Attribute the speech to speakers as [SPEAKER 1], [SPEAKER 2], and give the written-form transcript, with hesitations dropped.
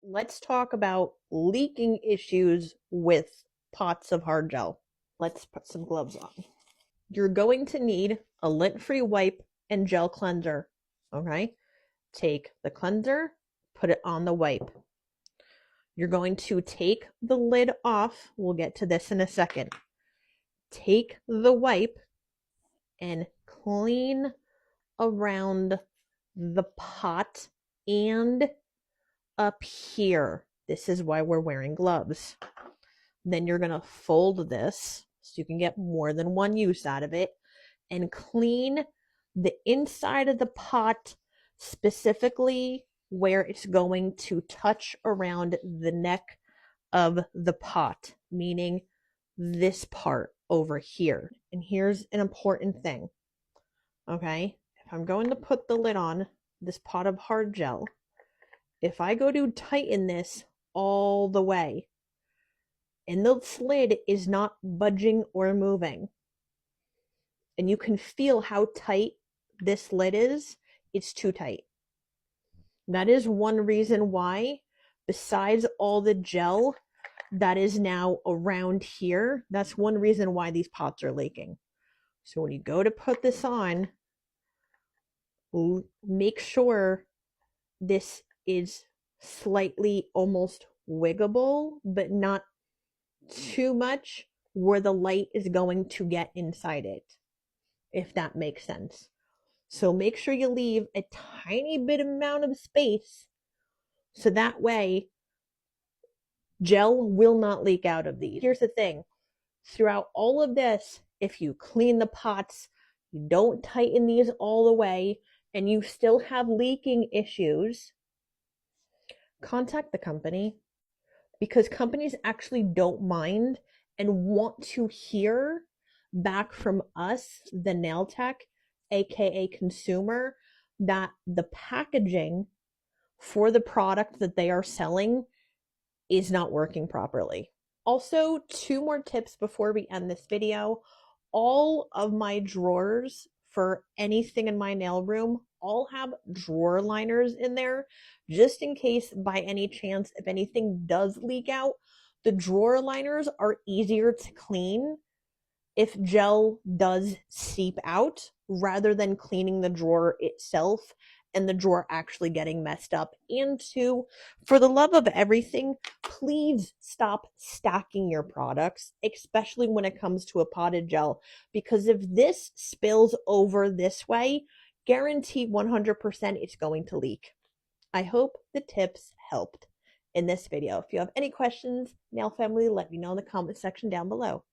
[SPEAKER 1] let's talk about leaking issues with pots of hard gel. Let's put some gloves on. You're going to need a lint-free wipe and gel cleanser, okay? Take the cleanser, put it on the wipe. You're going to take the lid off. We'll get to this in a second. Take the wipe and clean around the pot and up here. This is why we're wearing gloves. Then you're going to fold this so you can get more than one use out of it and clean the inside of the pot, specifically where it's going to touch around the neck of the pot, meaning this part over here. And here's an important thing, okay? If I'm going to put the lid on this pot of hard gel, if I go to tighten this all the way, and the lid is not budging or moving, and you can feel how tight this lid is, it's too tight. That is one reason why, besides all the gel that is now around here, that's one reason why these pots are leaking. So when you go to put this on, make sure this is slightly almost wiggable, but not too much where the light is going to get inside it, if that makes sense. So make sure you leave a tiny bit amount of space so that way gel will not leak out of these. Here's the thing, throughout all of this, if you clean the pots, you don't tighten these all the way, and you still have leaking issues, contact the company, because companies actually don't mind and want to hear back from us, the nail tech, aka consumer, that the packaging for the product that they are selling is not working properly. Also, 2 more tips before we end this video. All of my drawers for anything in my nail room all have drawer liners in there, just in case by any chance if anything does leak out. The drawer liners are easier to clean if gel does seep out, rather than cleaning the drawer itself and the drawer actually getting messed up. And 2, for the love of everything, please stop stacking your products, especially when it comes to a potted gel, because if this spills over this way, guarantee 100% it's going to leak. I hope the tips helped in this video. If you have any questions, nail family, let me know in the comment section down below.